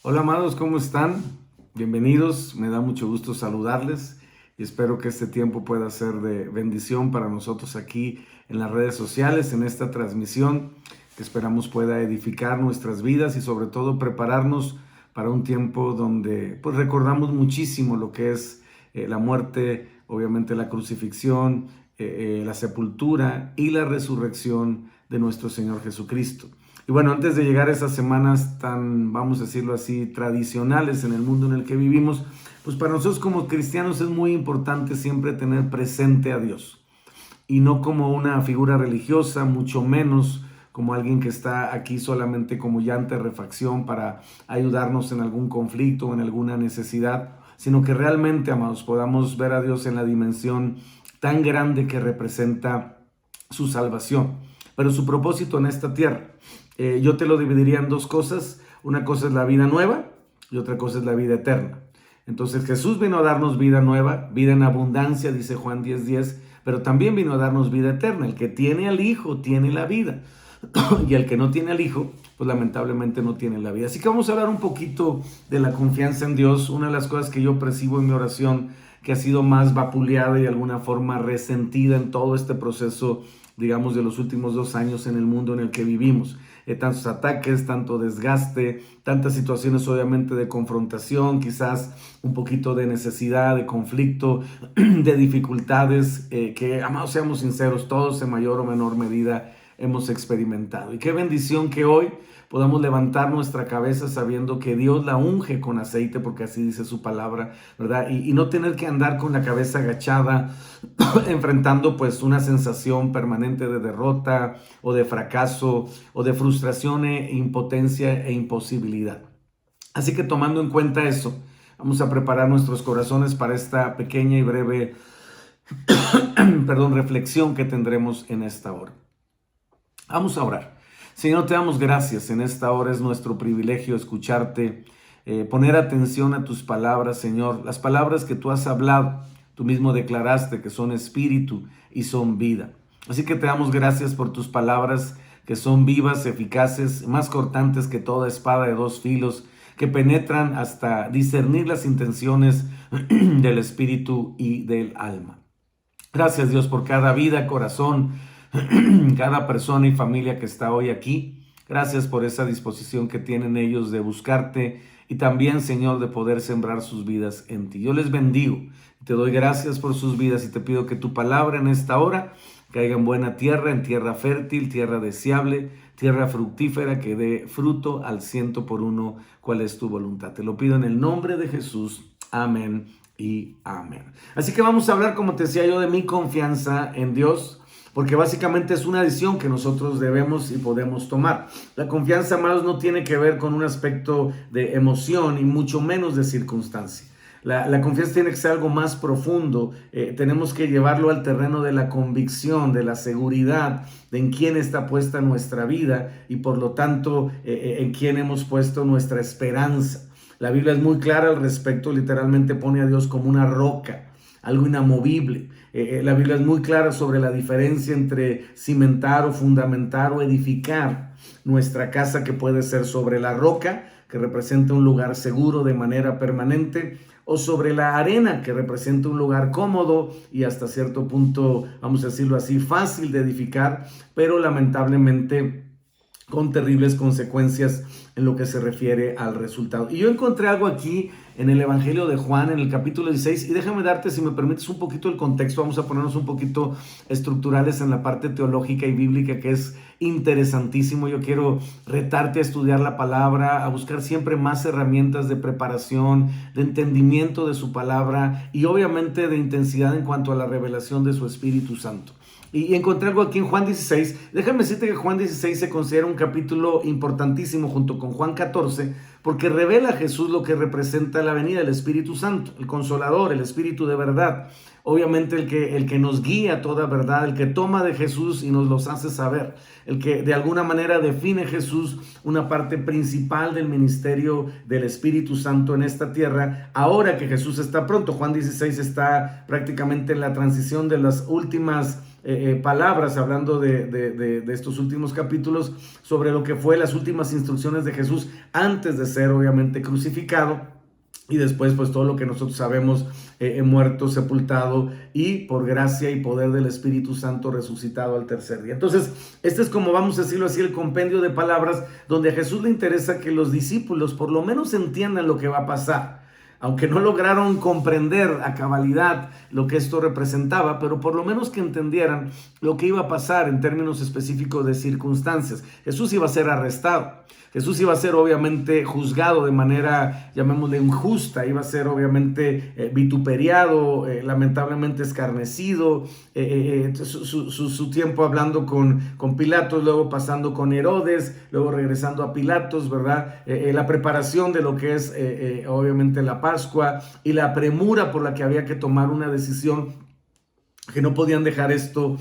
Hola amados, ¿cómo están? Bienvenidos, me da mucho gusto saludarles y espero que este tiempo pueda ser de bendición para nosotros aquí en las redes sociales, en esta transmisión que esperamos pueda edificar nuestras vidas y sobre todo prepararnos para un tiempo donde pues recordamos muchísimo lo que es la muerte, obviamente la crucifixión, la sepultura y la resurrección de nuestro Señor Jesucristo. Y bueno, antes de llegar a esas semanas tan, vamos a decirlo así, tradicionales en el mundo en el que vivimos, pues para nosotros como cristianos es muy importante siempre tener presente a Dios. Y no como una figura religiosa, mucho menos como alguien que está aquí solamente como llanta de refacción para ayudarnos en algún conflicto o en alguna necesidad, sino que realmente, amados, podamos ver a Dios en la dimensión tan grande que representa su salvación, pero su propósito en esta tierra. Yo te lo dividiría en dos cosas. Una cosa es la vida nueva y otra cosa es la vida eterna. Entonces Jesús vino a darnos vida nueva, vida en abundancia, dice Juan 10:10, pero también vino a darnos vida eterna. El que tiene al Hijo tiene la vida y el que no tiene al Hijo, pues lamentablemente no tiene la vida. Así que vamos a hablar un poquito de la confianza en Dios. Una de las cosas que yo percibo en mi oración que ha sido más vapuleada y de alguna forma resentida en todo este proceso, digamos, de los últimos 2 años en el mundo en el que vivimos. Tantos ataques, tanto desgaste, tantas situaciones obviamente de confrontación, quizás un poquito de necesidad, de conflicto, de dificultades que, amados, seamos sinceros, todos en mayor o menor medida hemos experimentado. Y qué bendición que hoy podamos levantar nuestra cabeza sabiendo que Dios la unge con aceite, porque así dice su palabra, ¿verdad? Y no tener que andar con la cabeza agachada, enfrentando pues una sensación permanente de derrota o de fracaso o de frustración e impotencia e imposibilidad. Así que tomando en cuenta eso, vamos a preparar nuestros corazones para esta pequeña y breve reflexión que tendremos en esta hora. Vamos a orar. Señor, te damos gracias. En esta hora es nuestro privilegio escucharte, poner atención a tus palabras, Señor. Las palabras que tú has hablado, tú mismo declaraste que son espíritu y son vida. Así que te damos gracias por tus palabras que son vivas, eficaces, más cortantes que toda espada de dos filos, que penetran hasta discernir las intenciones del espíritu y del alma. Gracias, Dios, por cada vida, corazón, cada persona y familia que está hoy aquí. Gracias por esa disposición que tienen ellos de buscarte y también, Señor, de poder sembrar sus vidas en ti. Yo les bendigo, te doy gracias por sus vidas y te pido que tu palabra en esta hora caiga en buena tierra, en tierra fértil, tierra deseable, tierra fructífera, que dé fruto al 100 por 1, cuál es tu voluntad. Te lo pido en el nombre de Jesús. Amén y amén. Así que vamos a hablar, como te decía yo, de mi confianza en Dios, porque básicamente es una decisión que nosotros debemos y podemos tomar. La confianza, amados, no tiene que ver con un aspecto de emoción y mucho menos de circunstancia. La confianza tiene que ser algo más profundo. Tenemos que llevarlo al terreno de la convicción, de la seguridad, de en quién está puesta nuestra vida y por lo tanto en quién hemos puesto nuestra esperanza. La Biblia es muy clara al respecto, literalmente pone a Dios como una roca, algo inamovible. La Biblia es muy clara sobre la diferencia entre cimentar o fundamentar o edificar nuestra casa, que puede ser sobre la roca, que representa un lugar seguro de manera permanente, o sobre la arena, que representa un lugar cómodo y hasta cierto punto, vamos a decirlo así, fácil de edificar, pero lamentablemente con terribles consecuencias en lo que se refiere al resultado. Y yo encontré algo aquí en el Evangelio de Juan, en el capítulo 16, y déjame darte, si me permites, un poquito el contexto. Vamos a ponernos un poquito estructurales en la parte teológica y bíblica, que es interesantísimo. Yo quiero retarte a estudiar la palabra, a buscar siempre más herramientas de preparación, de entendimiento de su palabra y obviamente de intensidad en cuanto a la revelación de su Espíritu Santo. Y encontré algo aquí en Juan 16. Déjame decirte que Juan 16 se considera un capítulo importantísimo junto con Juan 14, porque revela a Jesús lo que representa la venida del Espíritu Santo, el Consolador, el Espíritu de verdad. Obviamente el que nos guía a toda verdad, el que toma de Jesús y nos los hace saber, el que de alguna manera define Jesús, una parte principal del ministerio del Espíritu Santo en esta tierra, ahora que Jesús está pronto. Juan 16 está prácticamente en la transición de las últimas palabras hablando de estos últimos capítulos sobre lo que fue las últimas instrucciones de Jesús antes de ser obviamente crucificado. Y después, pues todo lo que nosotros sabemos, muerto, sepultado y por gracia y poder del Espíritu Santo resucitado al tercer día. Entonces, este es como, vamos a decirlo así, el compendio de palabras donde a Jesús le interesa que los discípulos por lo menos entiendan lo que va a pasar. Aunque no lograron comprender a cabalidad lo que esto representaba, pero por lo menos que entendieran lo que iba a pasar en términos específicos de circunstancias. Jesús iba a ser arrestado. Jesús iba a ser obviamente juzgado de manera, llamémosle, injusta, iba a ser obviamente vituperiado, lamentablemente escarnecido, su tiempo hablando con Pilatos, luego pasando con Herodes, luego regresando a Pilatos, ¿verdad? La preparación de lo que es obviamente la Pascua y la premura por la que había que tomar una decisión, que no podían dejar esto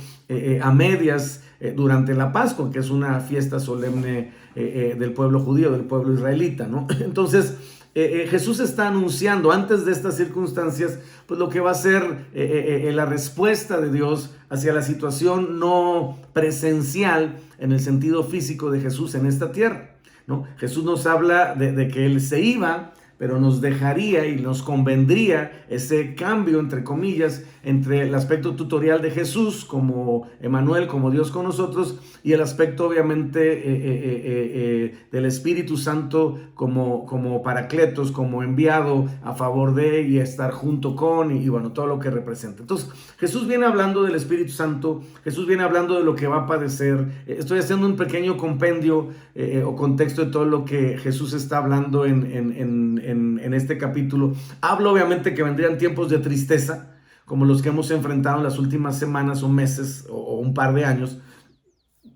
a medias durante la Pascua, que es una fiesta solemne del pueblo judío, del pueblo israelita, ¿no? Entonces, Jesús está anunciando antes de estas circunstancias, pues lo que va a ser la respuesta de Dios hacia la situación no presencial en el sentido físico de Jesús en esta tierra, ¿no? Jesús nos habla de que Él se iba, pero nos dejaría y nos convendría ese cambio, entre comillas, entre el aspecto tutorial de Jesús como Emmanuel, como Dios con nosotros, y el aspecto obviamente del Espíritu Santo como Paracletos, como enviado a favor de y estar junto con, y bueno, todo lo que representa. Entonces, Jesús viene hablando del Espíritu Santo, Jesús viene hablando de lo que va a padecer. Estoy haciendo un pequeño compendio o contexto de todo lo que Jesús está hablando en este capítulo. Hablo obviamente que vendrían tiempos de tristeza, como los que hemos enfrentado en las últimas semanas o meses o un par de años,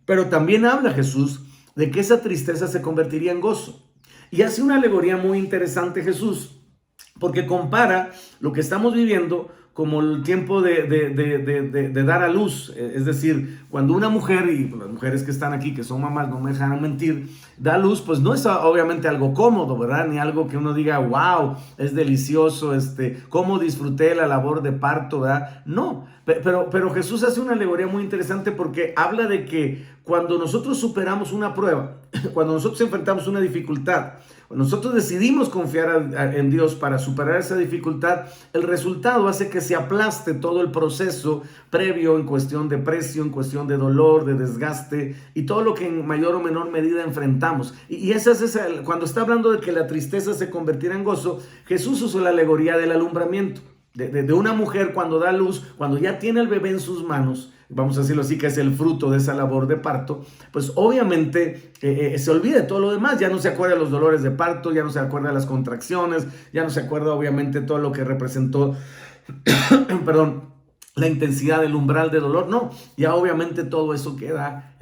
pero también habla Jesús de que esa tristeza se convertiría en gozo. Y hace una alegoría muy interesante Jesús, porque compara lo que estamos viviendo como el tiempo de dar a luz. Es decir, cuando una mujer, y las mujeres que están aquí, que son mamás, no me dejarán mentir, da a luz, pues no es obviamente algo cómodo, ¿verdad? Ni algo que uno diga, wow, es delicioso, cómo disfruté la labor de parto, ¿verdad? No, pero Jesús hace una alegoría muy interesante porque habla de que cuando nosotros superamos una prueba, cuando nosotros enfrentamos una dificultad, cuando nosotros decidimos confiar en Dios para superar esa dificultad, el resultado hace que se aplaste todo el proceso previo en cuestión de precio, en cuestión de dolor, de desgaste y todo lo que en mayor o menor medida enfrentamos. Y cuando está hablando de que la tristeza se convertirá en gozo, Jesús usó la alegoría del alumbramiento. De una mujer cuando da luz, cuando ya tiene el bebé en sus manos, vamos a decirlo así, que es el fruto de esa labor de parto, pues obviamente se olvida de todo lo demás, ya no se acuerda de los dolores de parto, ya no se acuerda de las contracciones, ya no se acuerda obviamente todo lo que representó, perdón, la intensidad del umbral de dolor, no, ya obviamente todo eso queda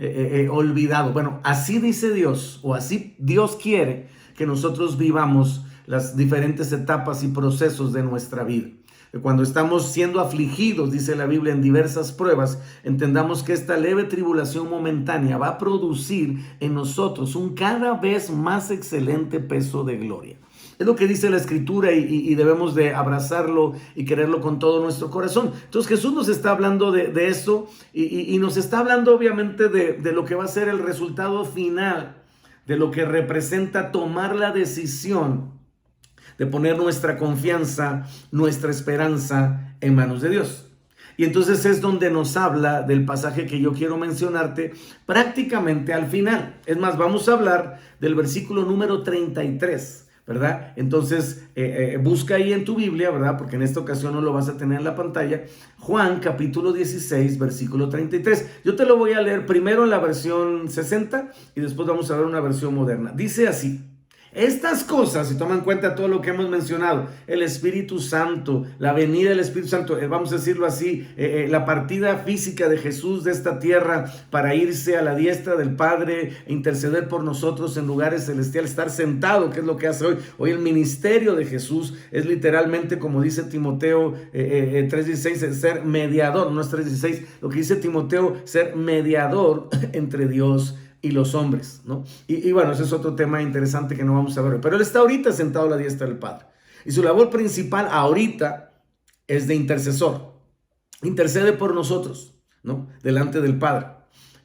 olvidado. Bueno, así dice Dios, o así Dios quiere que nosotros vivamos las diferentes etapas y procesos de nuestra vida. Cuando estamos siendo afligidos, dice la Biblia, en diversas pruebas, entendamos que esta leve tribulación momentánea va a producir en nosotros un cada vez más excelente peso de gloria. Es lo que dice la Escritura y debemos de abrazarlo y quererlo con todo nuestro corazón. Entonces Jesús nos está hablando de eso y nos está hablando obviamente de lo que va a ser el resultado final, de lo que representa tomar la decisión de poner nuestra confianza, nuestra esperanza en manos de Dios. Y entonces es donde nos habla del pasaje que yo quiero mencionarte prácticamente al final. Es más, vamos a hablar del versículo número 33, ¿verdad? Entonces busca ahí en tu Biblia, ¿verdad? Porque en esta ocasión no lo vas a tener en la pantalla. Juan capítulo 16, versículo 33. Yo te lo voy a leer primero en la versión 60 y después vamos a ver una versión moderna. Dice así: estas cosas, si toman en cuenta todo lo que hemos mencionado, el Espíritu Santo, la venida del Espíritu Santo, vamos a decirlo así, la partida física de Jesús de esta tierra para irse a la diestra del Padre e interceder por nosotros en lugares celestiales, estar sentado, que es lo que hace hoy. Hoy el ministerio de Jesús es literalmente, como dice Timoteo 3:16, ser mediador, no es 3:16, lo que dice Timoteo, ser mediador entre Dios y los hombres, ¿no? Y bueno, ese es otro tema interesante que no vamos a ver. Pero él está ahorita sentado a la diestra del Padre. Y su labor principal ahorita es de intercesor. Intercede por nosotros. ¿no? Delante del Padre.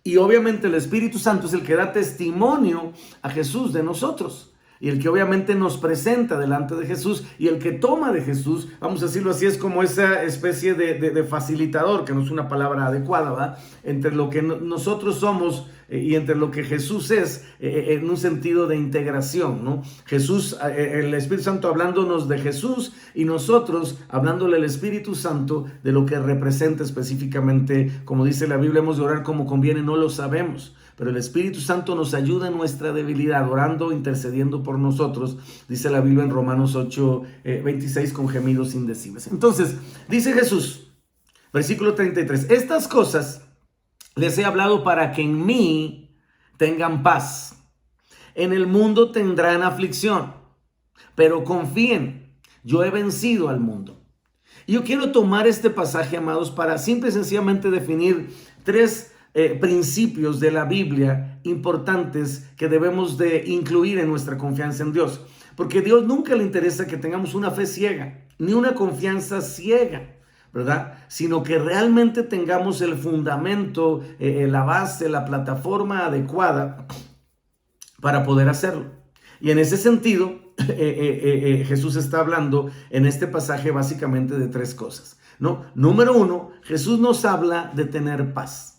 Y obviamente el Espíritu Santo es el que da testimonio a Jesús de nosotros. Y el que obviamente nos presenta delante de Jesús y el que toma de Jesús, vamos a decirlo así, es como esa especie de facilitador, que no es una palabra adecuada, ¿verdad? Entre lo que nosotros somos y entre lo que Jesús es, en un sentido de integración, ¿no? Jesús, el Espíritu Santo hablándonos de Jesús y nosotros hablándole al Espíritu Santo de lo que representa específicamente, como dice la Biblia, hemos de orar como conviene, no lo sabemos. Pero el Espíritu Santo nos ayuda en nuestra debilidad, orando, intercediendo por nosotros, dice la Biblia en Romanos 8:26, con gemidos indecibles. Entonces, dice Jesús, versículo 33, estas cosas les he hablado para que en mí tengan paz. En el mundo tendrán aflicción, pero confíen, yo he vencido al mundo. Y yo quiero tomar este pasaje, amados, para simple y sencillamente definir tres principios de la Biblia importantes que debemos de incluir en nuestra confianza en Dios. Porque a Dios nunca le interesa que tengamos una fe ciega, ni una confianza ciega, ¿verdad? Sino que realmente tengamos el fundamento, la base, la plataforma adecuada para poder hacerlo. Y en ese sentido, Jesús está hablando en este pasaje básicamente de tres cosas, ¿no? Número uno, Jesús nos habla de tener paz.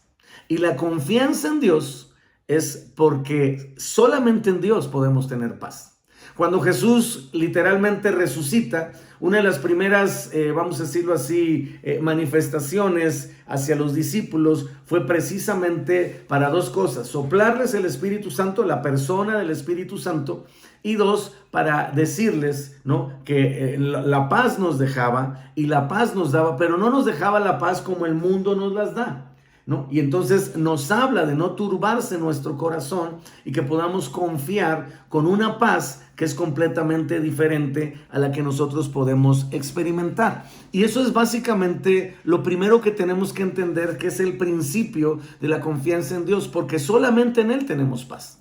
Y la confianza en Dios es porque solamente en Dios podemos tener paz. Cuando Jesús literalmente resucita, una de las primeras, vamos a decirlo así, manifestaciones hacia los discípulos fue precisamente para dos cosas: soplarles el Espíritu Santo, la persona del Espíritu Santo, y dos, para decirles, ¿no?, que la paz nos dejaba y la paz nos daba, pero no nos dejaba la paz como el mundo nos las da, ¿no? Y entonces nos habla de no turbarse nuestro corazón y que podamos confiar con una paz que es completamente diferente a la que nosotros podemos experimentar. Y eso es básicamente lo primero que tenemos que entender, que es el principio de la confianza en Dios, porque solamente en Él tenemos paz.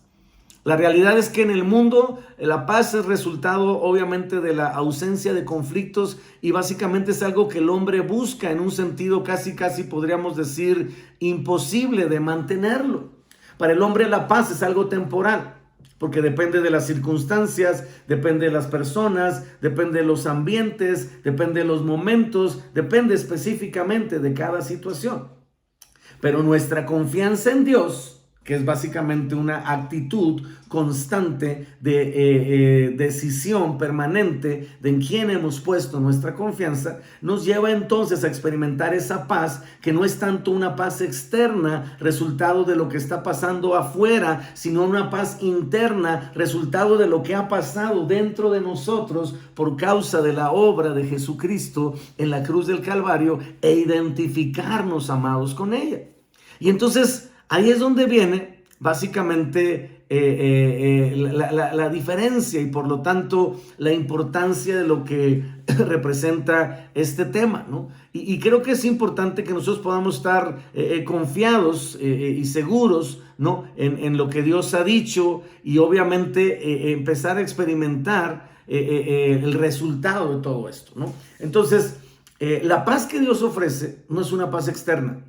La realidad es que en el mundo la paz es resultado obviamente de la ausencia de conflictos y básicamente es algo que el hombre busca en un sentido casi podríamos decir imposible de mantenerlo. Para el hombre la paz es algo temporal, porque depende de las circunstancias, depende de las personas, depende de los ambientes, depende de los momentos, depende específicamente de cada situación. Pero nuestra confianza en Dios, que es básicamente una actitud constante de decisión permanente de en quién hemos puesto nuestra confianza, nos lleva entonces a experimentar esa paz que no es tanto una paz externa, resultado de lo que está pasando afuera, sino una paz interna, resultado de lo que ha pasado dentro de nosotros por causa de la obra de Jesucristo en la cruz del Calvario, e identificarnos, amados, con ella. Y entonces ahí es donde viene básicamente la diferencia y por lo tanto la importancia de lo que representa este tema, ¿no? Y creo que es importante que nosotros podamos estar confiados y seguros, ¿no?, en lo que Dios ha dicho y obviamente empezar a experimentar el resultado de todo esto, ¿no? Entonces, la paz que Dios ofrece no es una paz externa.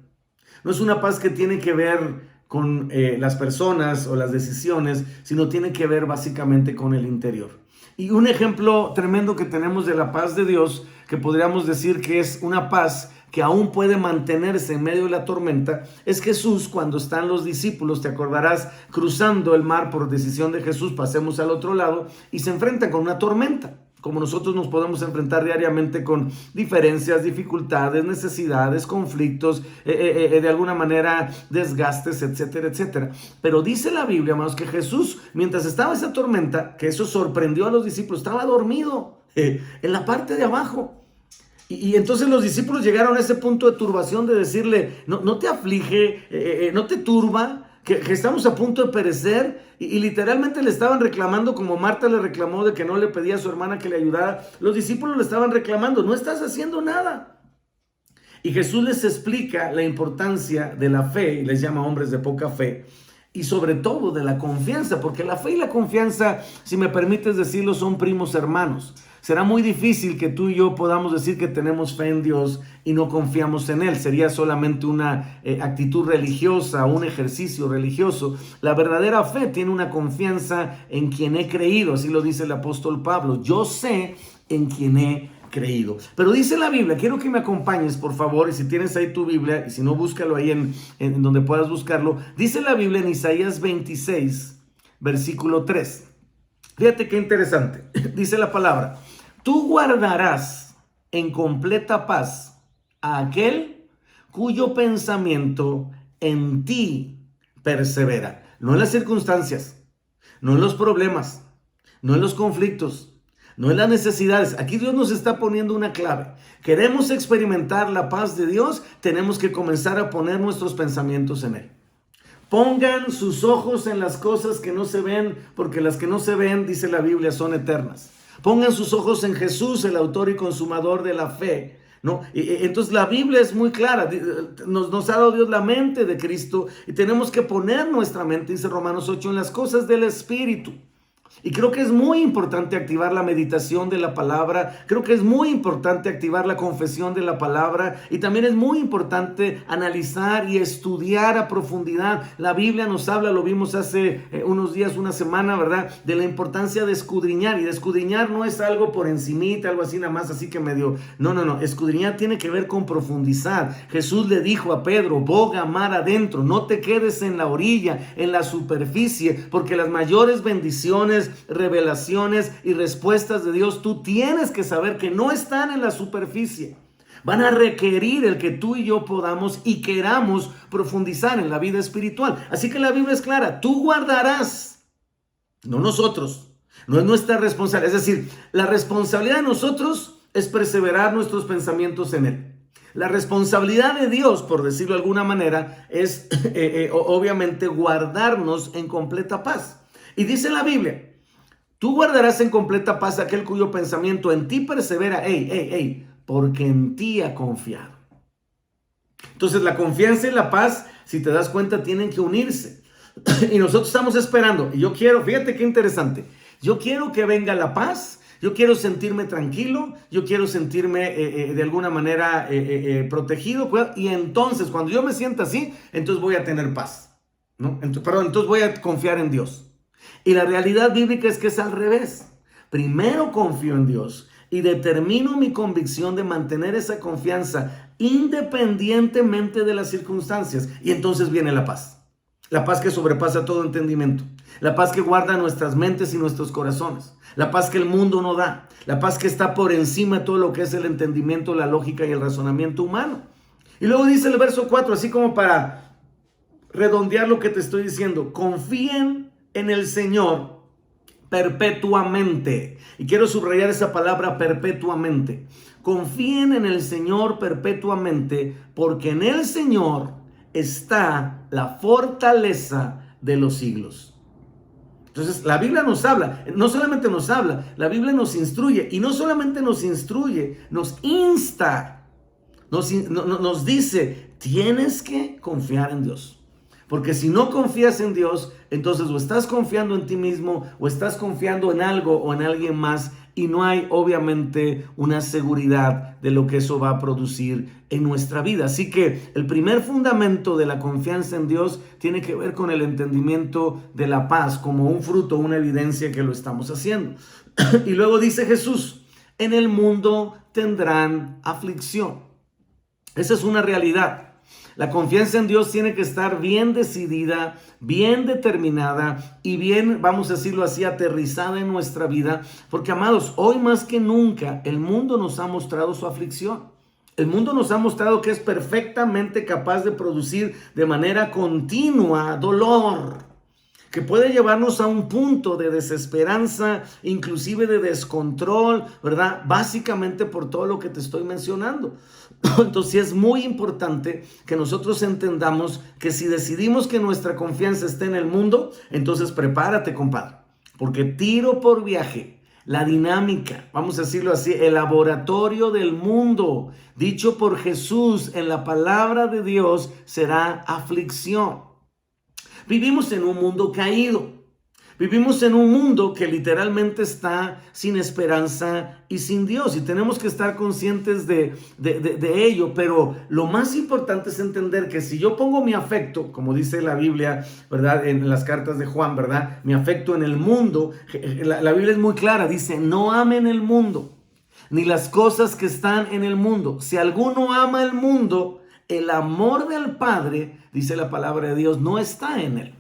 No es una paz que tiene que ver con las personas o las decisiones, sino tiene que ver básicamente con el interior. Y un ejemplo tremendo que tenemos de la paz de Dios, que podríamos decir que es una paz que aún puede mantenerse en medio de la tormenta, es Jesús cuando están los discípulos, te acordarás, cruzando el mar por decisión de Jesús, pasemos al otro lado, y se enfrentan con una tormenta. Como nosotros nos podemos enfrentar diariamente con diferencias, dificultades, necesidades, conflictos, de alguna manera desgastes, etcétera, etcétera. Pero dice la Biblia, amados, que Jesús, mientras estaba esa tormenta, que eso sorprendió a los discípulos, estaba dormido en la parte de abajo. Y entonces los discípulos llegaron a ese punto de turbación de decirle, no te aflige, no te turba, que estamos a punto de perecer, y literalmente le estaban reclamando, como Marta le reclamó de que no le pedía a su hermana que le ayudara. Los discípulos le estaban reclamando, no estás haciendo nada. Y Jesús les explica la importancia de la fe, y les llama hombres de poca fe, y sobre todo de la confianza, porque la fe y la confianza, si me permites decirlo, son primos hermanos. Será muy difícil que tú y yo podamos decir que tenemos fe en Dios y no confiamos en Él. Sería solamente una actitud religiosa, un ejercicio religioso. La verdadera fe tiene una confianza en quien he creído, así lo dice el apóstol Pablo. Yo sé en quien he creído. Pero dice la Biblia, quiero que me acompañes por favor, y si tienes ahí tu Biblia, y si no, búscalo ahí en donde puedas buscarlo. Dice la Biblia en Isaías 26, versículo 3. Fíjate qué interesante. Dice la palabra: tú guardarás en completa paz a aquel cuyo pensamiento en ti persevera. No en las circunstancias, no en los problemas, no en los conflictos, no en las necesidades. Aquí Dios nos está poniendo una clave. Queremos experimentar la paz de Dios, tenemos que comenzar a poner nuestros pensamientos en Él. Pongan sus ojos en las cosas que no se ven, porque las que no se ven, dice la Biblia, son eternas. Pongan sus ojos en Jesús, el autor y consumador de la fe, ¿no? Entonces la Biblia es muy clara. Nos ha dado Dios la mente de Cristo y tenemos que poner nuestra mente, dice Romanos 8, en las cosas del Espíritu. Y creo que es muy importante activar la meditación de la palabra. Creo que es muy importante activar la confesión de la palabra. Y también es muy importante analizar y estudiar a profundidad. La Biblia nos habla, lo vimos hace unos días, una semana, ¿verdad? De la importancia de escudriñar. Y de escudriñar no es algo por encimita, algo así nada más, así que medio. No. Escudriñar tiene que ver con profundizar. Jesús le dijo a Pedro: boga mar adentro. No te quedes en la orilla, en la superficie, porque las mayores bendiciones, revelaciones y respuestas de Dios, tú tienes que saber que no están en la superficie. Van a requerir el que tú y yo podamos y queramos profundizar en la vida espiritual. Así que la Biblia es clara: tú guardarás, no nosotros, no es nuestra responsabilidad. Es decir, la responsabilidad de nosotros es perseverar nuestros pensamientos en Él. La responsabilidad de Dios, por decirlo de alguna manera, es obviamente guardarnos en completa paz. Y dice la Biblia: tú guardarás en completa paz aquel cuyo pensamiento en ti persevera, porque en ti ha confiado. Entonces la confianza y la paz, si te das cuenta, tienen que unirse. Y nosotros estamos esperando. Y yo quiero, fíjate qué interesante, yo quiero que venga la paz. Yo quiero sentirme tranquilo, yo quiero sentirme de alguna manera protegido. Y entonces, cuando yo me sienta así, entonces voy a tener paz, ¿no? Entonces voy a confiar en Dios. Y la realidad bíblica es que es al revés. Primero confío en Dios y determino mi convicción de mantener esa confianza independientemente de las circunstancias. Y entonces viene la paz. La paz que sobrepasa todo entendimiento. La paz que guarda nuestras mentes y nuestros corazones. La paz que el mundo no da. La paz que está por encima de todo lo que es el entendimiento, la lógica y el razonamiento humano. Y luego dice el verso 4, así como para redondear lo que te estoy diciendo: confíen en el Señor perpetuamente. Y quiero subrayar esa palabra, perpetuamente. Confíen en el Señor perpetuamente, porque en el Señor está la fortaleza de los siglos. Entonces la Biblia nos habla, no solamente nos habla, la Biblia nos instruye, y no solamente nos instruye, nos insta, nos dice: tienes que confiar en Dios. Porque si no confías en Dios, entonces o estás confiando en ti mismo, o estás confiando en algo o en alguien más, y no hay obviamente una seguridad de lo que eso va a producir en nuestra vida. Así que el primer fundamento de la confianza en Dios tiene que ver con el entendimiento de la paz como un fruto, una evidencia que lo estamos haciendo. Y luego dice Jesús: en el mundo tendrán aflicción. Esa es una realidad. La confianza en Dios tiene que estar bien decidida, bien determinada y bien, vamos a decirlo así, aterrizada en nuestra vida. Porque, amados, hoy más que nunca el mundo nos ha mostrado su aflicción. El mundo nos ha mostrado que es perfectamente capaz de producir de manera continua dolor, que puede llevarnos a un punto de desesperanza, inclusive de descontrol, ¿verdad? Básicamente por todo lo que te estoy mencionando. Entonces es muy importante que nosotros entendamos que si decidimos que nuestra confianza esté en el mundo, entonces prepárate, compadre, porque tiro por viaje, la dinámica, vamos a decirlo así, el laboratorio del mundo, dicho por Jesús en la palabra de Dios, será aflicción. Vivimos en un mundo caído. Vivimos en un mundo que literalmente está sin esperanza y sin Dios, y tenemos que estar conscientes de ello. Pero lo más importante es entender que si yo pongo mi afecto, como dice la Biblia, ¿verdad? En las cartas de Juan, ¿verdad? Mi afecto en el mundo, la Biblia es muy clara, dice, no amen el mundo, ni las cosas que están en el mundo. Si alguno ama el mundo, el amor del Padre, dice la palabra de Dios, no está en él.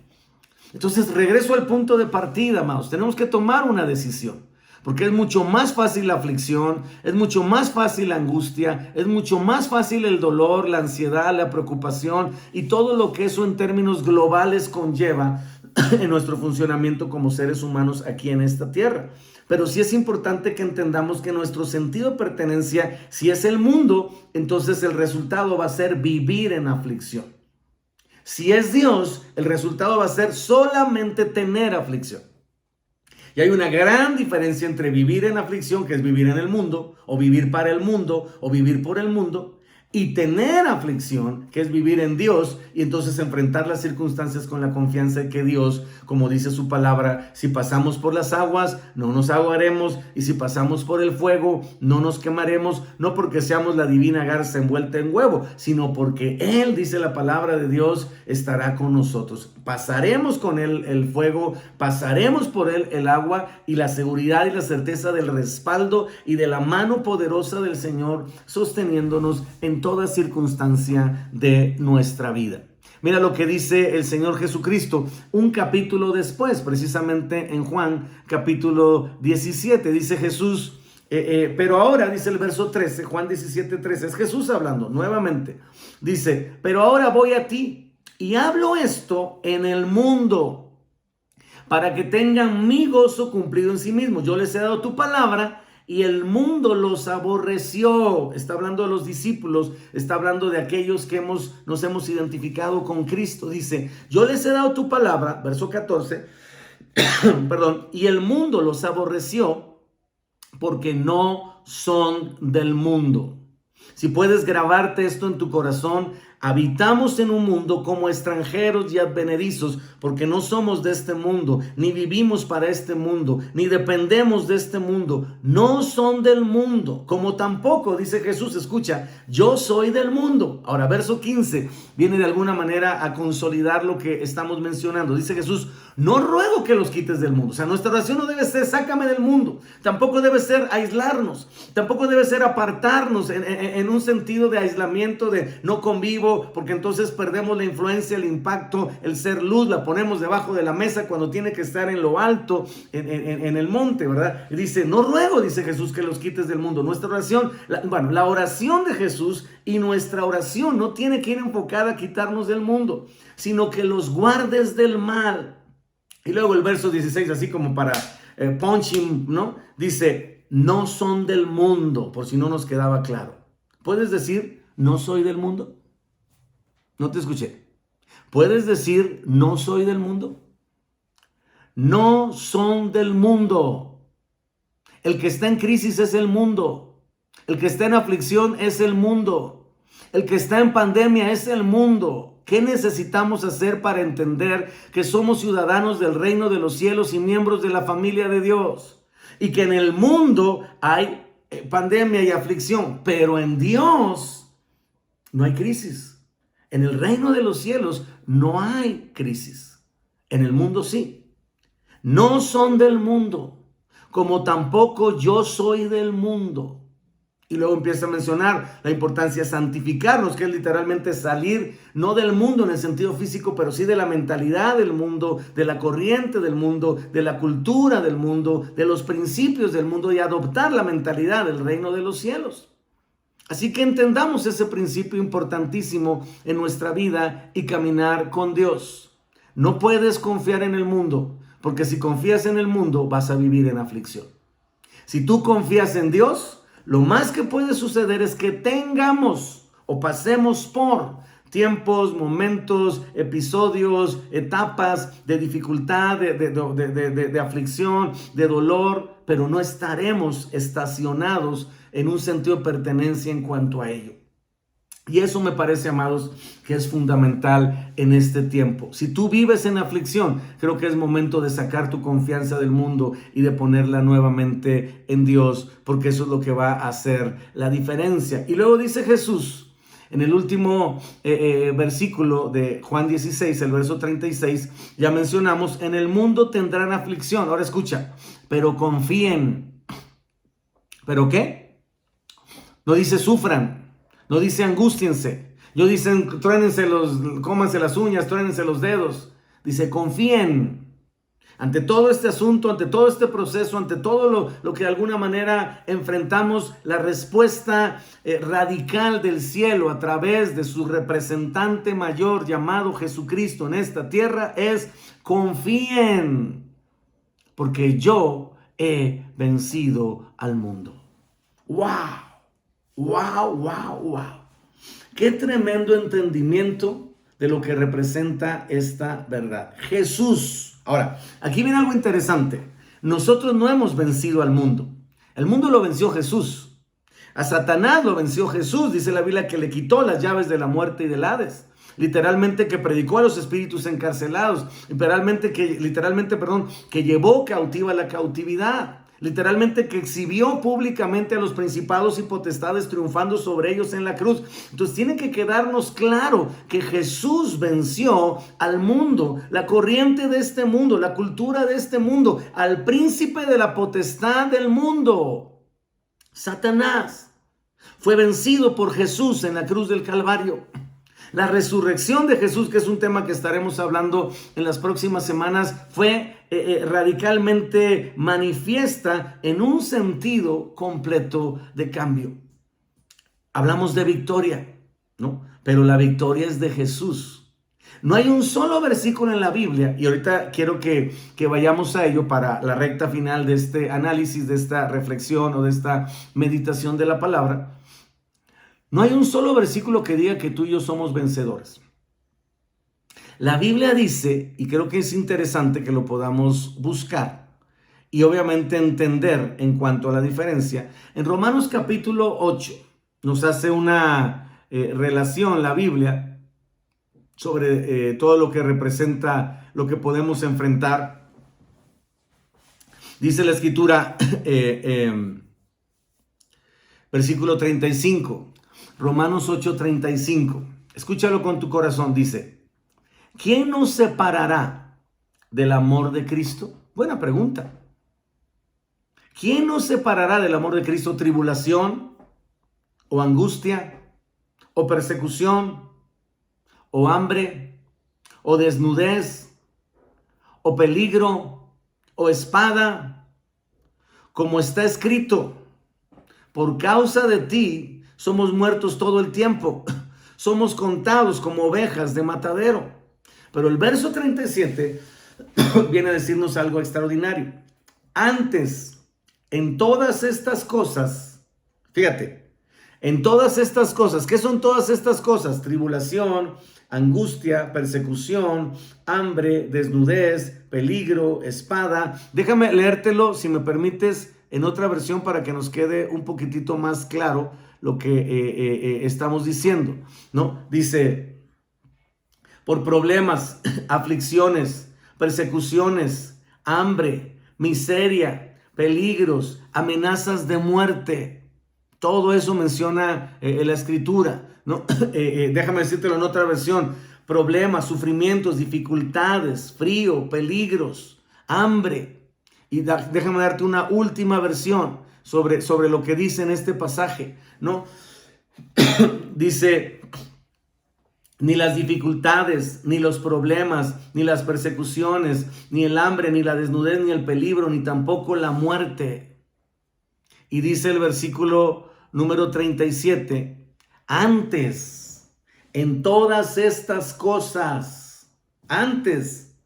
Entonces regreso al punto de partida, amados. Tenemos que tomar una decisión, porque es mucho más fácil la aflicción, es mucho más fácil la angustia, es mucho más fácil el dolor, la ansiedad, la preocupación y todo lo que eso en términos globales conlleva en nuestro funcionamiento como seres humanos aquí en esta tierra. Pero sí es importante que entendamos que nuestro sentido de pertenencia, si es el mundo, entonces el resultado va a ser vivir en aflicción. Si es Dios, el resultado va a ser solamente tener aflicción. Y hay una gran diferencia entre vivir en aflicción, que es vivir en el mundo, o vivir para el mundo, o vivir por el mundo, y tener aflicción, que es vivir en Dios, y entonces enfrentar las circunstancias con la confianza de que Dios, como dice su palabra, si pasamos por las aguas, no nos ahogaremos, y si pasamos por el fuego, no nos quemaremos, no porque seamos la divina garza envuelta en huevo, sino porque Él, dice la palabra de Dios, estará con nosotros. Pasaremos con Él el fuego, pasaremos por Él el agua, y la seguridad y la certeza del respaldo y de la mano poderosa del Señor sosteniéndonos en toda circunstancia de nuestra vida. Mira lo que dice el Señor Jesucristo un capítulo después, precisamente en Juan capítulo 17. Dice Jesús, pero ahora, dice el verso 13, Juan 17, 13, es Jesús hablando nuevamente. Dice, pero ahora voy a ti y hablo esto en el mundo para que tengan mi gozo cumplido en sí mismos. Yo les he dado tu palabra y el mundo los aborreció. Está hablando de los discípulos, está hablando de aquellos que nos hemos identificado con Cristo. Dice, yo les he dado tu palabra, verso 14, perdón, y el mundo los aborreció porque no son del mundo. Si puedes grabarte esto en tu corazón, habitamos en un mundo como extranjeros y advenedizos, porque no somos de este mundo, ni vivimos para este mundo, ni dependemos de este mundo. No son del mundo, como tampoco, dice Jesús, escucha, yo soy del mundo. Ahora, verso 15, viene de alguna manera a consolidar lo que estamos mencionando. Dice Jesús, no ruego que los quites del mundo. O sea, nuestra oración no debe ser, sácame del mundo. Tampoco debe ser aislarnos. Tampoco debe ser apartarnos en un sentido de aislamiento, de no convivo, porque entonces perdemos la influencia, el impacto, el ser luz, la ponemos debajo de la mesa cuando tiene que estar en lo alto, en el monte, ¿verdad? Y dice, no ruego, dice Jesús, que los quites del mundo. Nuestra oración, la oración de Jesús y nuestra oración no tiene que ir enfocada a quitarnos del mundo, sino que los guardes del mal. Y luego el verso 16, así como para punching, ¿no? Dice, no son del mundo, por si no nos quedaba claro. ¿Puedes decir, no soy del mundo? No te escuché. ¿Puedes decir, no soy del mundo? No son del mundo. El que está en crisis es el mundo. El que está en aflicción es el mundo. El que está en pandemia es el mundo. ¿Qué necesitamos hacer para entender que somos ciudadanos del reino de los cielos y miembros de la familia de Dios? Y que en el mundo hay pandemia y aflicción, pero en Dios no hay crisis. En el reino de los cielos no hay crisis. En el mundo sí. No son del mundo, como tampoco yo soy del mundo. Y luego empieza a mencionar la importancia de santificarnos, que es literalmente salir, no del mundo en el sentido físico, pero sí de la mentalidad del mundo, de la corriente del mundo, de la cultura del mundo, de los principios del mundo y adoptar la mentalidad del reino de los cielos. Así que entendamos ese principio importantísimo en nuestra vida y caminar con Dios. No puedes confiar en el mundo, porque si confías en el mundo vas a vivir en aflicción. Si tú confías en Dios, lo más que puede suceder es que tengamos o pasemos por tiempos, momentos, episodios, etapas de dificultad, de aflicción, de dolor, pero no estaremos estacionados en un sentido de pertenencia en cuanto a ello. Y eso me parece, amados, que es fundamental en este tiempo. Si tú vives en aflicción, creo que es momento de sacar tu confianza del mundo y de ponerla nuevamente en Dios, porque eso es lo que va a hacer la diferencia. Y luego dice Jesús, en el último versículo de Juan 16, el verso 36, ya mencionamos, en el mundo tendrán aflicción. Ahora escucha, pero confíen. ¿Pero qué? No dice sufran. No dice angústiense. No dicen cómanse las uñas, truénense los dedos. Dice confíen. Ante todo este asunto, ante todo este proceso, ante todo lo que de alguna manera enfrentamos, la respuesta radical del cielo a través de su representante mayor llamado Jesucristo en esta tierra es confíen, porque yo he vencido al mundo. ¡Wow! ¡Wow, wow, wow! Qué tremendo entendimiento de lo que representa esta verdad. Jesús. Ahora, aquí viene algo interesante. Nosotros no hemos vencido al mundo. El mundo lo venció Jesús. A Satanás lo venció Jesús. Dice la Biblia que le quitó las llaves de la muerte y del Hades. Literalmente que predicó a los espíritus encarcelados. Literalmente, que llevó cautiva la cautividad. Literalmente que exhibió públicamente a los principados y potestades triunfando sobre ellos en la cruz. Entonces tiene que quedarnos claro que Jesús venció al mundo, la corriente de este mundo, la cultura de este mundo, al príncipe de la potestad del mundo, Satanás. Fue vencido por Jesús en la cruz del Calvario. La resurrección de Jesús, que es un tema que estaremos hablando en las próximas semanas, fue radicalmente manifiesta en un sentido completo de cambio. Hablamos de victoria, ¿no? Pero la victoria es de Jesús. No hay un solo versículo en la Biblia, y ahorita quiero que vayamos a ello para la recta final de este análisis, de esta reflexión o de esta meditación de la palabra. No hay un solo versículo que diga que tú y yo somos vencedores. La Biblia dice, y creo que es interesante que lo podamos buscar y obviamente entender en cuanto a la diferencia. En Romanos capítulo 8 nos hace una relación la Biblia sobre todo lo que representa lo que podemos enfrentar. Dice la Escritura, versículo 35. Romanos 8:35. Escúchalo con tu corazón. Dice, ¿quién nos separará del amor de Cristo? Buena pregunta. ¿Quién nos separará del amor de Cristo? ¿Tribulación? ¿O angustia? ¿O persecución? ¿O hambre? ¿O desnudez? ¿O peligro? ¿O espada? Como está escrito, por causa de ti somos muertos todo el tiempo. Somos contados como ovejas de matadero. Pero el verso 37 viene a decirnos algo extraordinario. Antes, en todas estas cosas, fíjate, en todas estas cosas, ¿qué son todas estas cosas? Tribulación, angustia, persecución, hambre, desnudez, peligro, espada. Déjame leértelo, si me permites, en otra versión para que nos quede un poquitito más claro lo que estamos diciendo, ¿no? Dice, por problemas, aflicciones, persecuciones, hambre, miseria, peligros, amenazas de muerte. Todo eso menciona la Escritura, ¿no? Déjame decírtelo en otra versión. Problemas, sufrimientos, dificultades, frío, peligros, hambre. Y déjame darte una última versión sobre lo que dice en este pasaje, ¿no? Dice, ni las dificultades, ni los problemas, ni las persecuciones, ni el hambre, ni la desnudez, ni el peligro, ni tampoco la muerte. Y dice el versículo número 37, antes, en todas estas cosas, antes,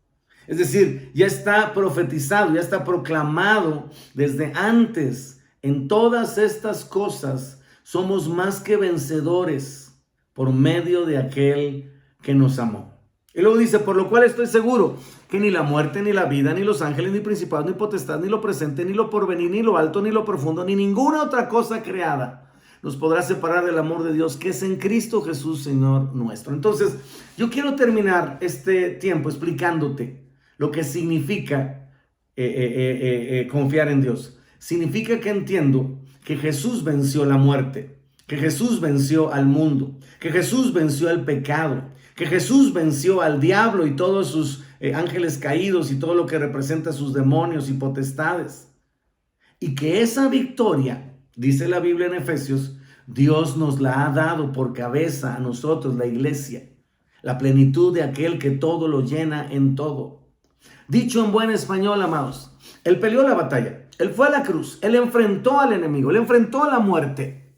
es decir, ya está profetizado, ya está proclamado desde antes. En todas estas cosas somos más que vencedores por medio de aquel que nos amó. Y luego dice, por lo cual estoy seguro que ni la muerte, ni la vida, ni los ángeles, ni principados, ni potestad, ni lo presente, ni lo porvenir, ni lo alto, ni lo profundo, ni ninguna otra cosa creada nos podrá separar del amor de Dios que es en Cristo Jesús, Señor nuestro. Entonces, yo quiero terminar este tiempo explicándote lo que significa confiar en Dios. Significa que entiendo que Jesús venció la muerte, que Jesús venció al mundo, que Jesús venció el pecado, que Jesús venció al diablo y todos sus ángeles caídos y todo lo que representa sus demonios y potestades. Y que esa victoria, dice la Biblia en Efesios, Dios nos la ha dado por cabeza a nosotros, la iglesia, la plenitud de aquel que todo lo llena en todo. Dicho en buen español, amados, Él peleó la batalla, Él fue a la cruz, Él enfrentó al enemigo, Él enfrentó a la muerte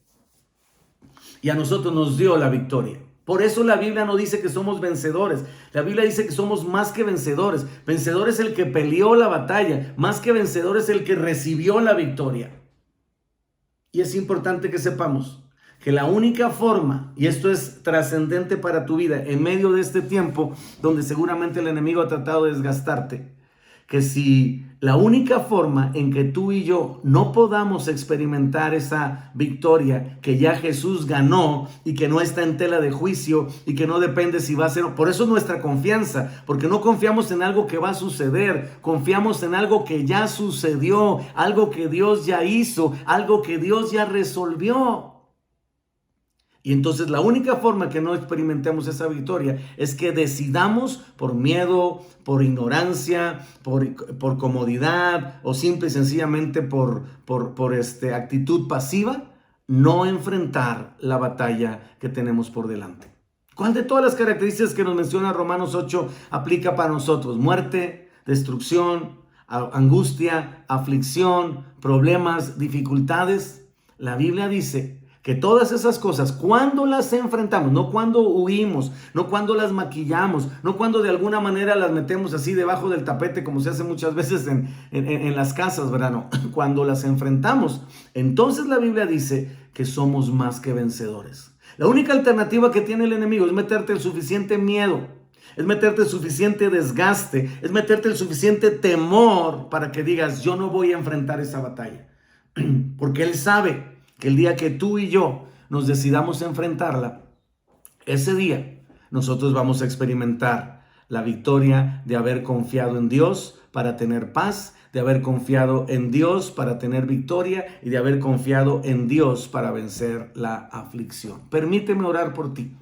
y a nosotros nos dio la victoria. Por eso la Biblia no dice que somos vencedores. La Biblia dice que somos más que vencedores. Vencedor es el que peleó la batalla. Más que vencedor es el que recibió la victoria. Y es importante que sepamos que la única forma, y esto es trascendente para tu vida, en medio de este tiempo donde seguramente el enemigo ha tratado de desgastarte, que si la única forma en que tú y yo no podamos experimentar esa victoria que ya Jesús ganó y que no está en tela de juicio y que no depende si va a ser, por eso nuestra confianza, porque no confiamos en algo que va a suceder, confiamos en algo que ya sucedió, algo que Dios ya hizo, algo que Dios ya resolvió. Y entonces la única forma que no experimentemos esa victoria es que decidamos por miedo, por ignorancia, por comodidad o simple y sencillamente por actitud pasiva, no enfrentar la batalla que tenemos por delante. ¿Cuál de todas las características que nos menciona Romanos 8 aplica para nosotros? Muerte, destrucción, angustia, aflicción, problemas, dificultades. La Biblia dice que todas esas cosas, cuando las enfrentamos, no cuando huimos, no cuando las maquillamos, no cuando de alguna manera las metemos así debajo del tapete como se hace muchas veces en las casas, ¿verdad? No, cuando las enfrentamos, entonces la Biblia dice que somos más que vencedores. La única alternativa que tiene el enemigo es meterte el suficiente miedo, es meterte el suficiente desgaste, es meterte el suficiente temor para que digas, yo no voy a enfrentar esa batalla. Porque él sabe que el día que tú y yo nos decidamos a enfrentarla, ese día nosotros vamos a experimentar la victoria de haber confiado en Dios para tener paz, de haber confiado en Dios para tener victoria y de haber confiado en Dios para vencer la aflicción. Permíteme orar por ti.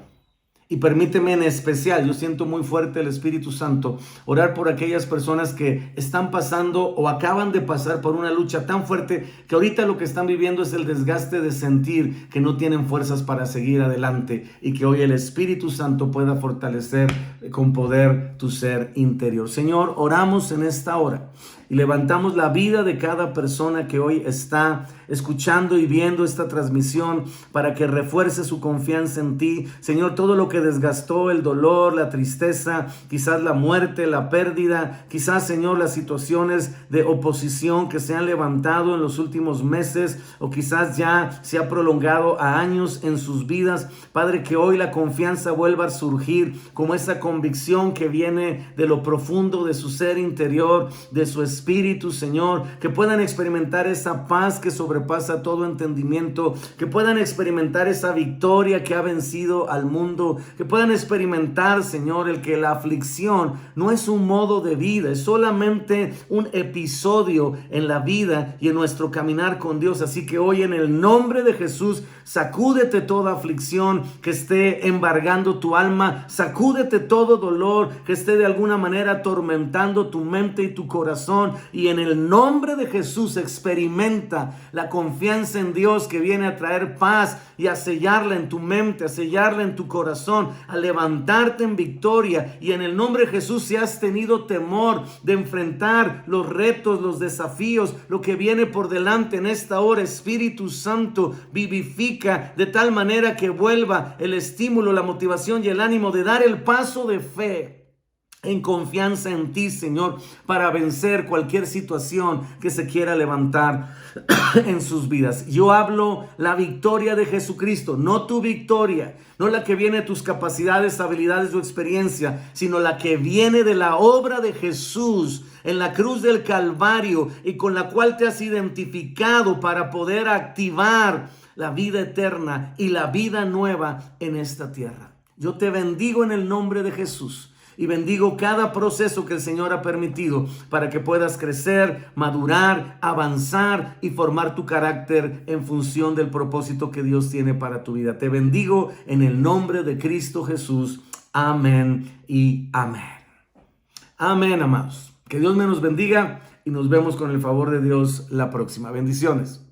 Y permíteme en especial, yo siento muy fuerte el Espíritu Santo, orar por aquellas personas que están pasando o acaban de pasar por una lucha tan fuerte que ahorita lo que están viviendo es el desgaste de sentir que no tienen fuerzas para seguir adelante y que hoy el Espíritu Santo pueda fortalecer con poder tu ser interior. Señor, oramos en esta hora y levantamos la vida de cada persona que hoy está escuchando y viendo esta transmisión para que refuerce su confianza en ti. Señor, todo lo que desgastó, el dolor, la tristeza, quizás la muerte, la pérdida, quizás, Señor, las situaciones de oposición que se han levantado en los últimos meses o quizás ya se ha prolongado a años en sus vidas. Padre, que hoy la confianza vuelva a surgir como esa convicción que viene de lo profundo de su ser interior, de su espíritu, Señor, que puedan experimentar esa paz que sobrepasa todo entendimiento, que puedan experimentar esa victoria que ha vencido al mundo, que puedan experimentar, Señor, el que la aflicción no es un modo de vida, es solamente un episodio en la vida y en nuestro caminar con Dios. Así que hoy en el nombre de Jesús, sacúdete toda aflicción que esté embargando tu alma, sacúdete todo dolor que esté de alguna manera atormentando tu mente y tu corazón, y en el nombre de Jesús experimenta la confianza en Dios que viene a traer paz y a sellarla en tu mente, a sellarla en tu corazón, a levantarte en victoria. Y en el nombre de Jesús, si has tenido temor de enfrentar los retos, los desafíos, lo que viene por delante en esta hora, Espíritu Santo, vivifica de tal manera que vuelva el estímulo, la motivación y el ánimo de dar el paso de fe en confianza en ti, Señor, para vencer cualquier situación que se quiera levantar en sus vidas. Yo hablo la victoria de Jesucristo, no tu victoria, no la que viene de tus capacidades, habilidades o experiencia, sino la que viene de la obra de Jesús en la cruz del Calvario y con la cual te has identificado para poder activar la vida eterna y la vida nueva en esta tierra. Yo te bendigo en el nombre de Jesús y bendigo cada proceso que el Señor ha permitido para que puedas crecer, madurar, avanzar y formar tu carácter en función del propósito que Dios tiene para tu vida. Te bendigo en el nombre de Cristo Jesús. Amén y amén. Amén, amados. Que Dios me nos bendiga y nos vemos con el favor de Dios la próxima. Bendiciones.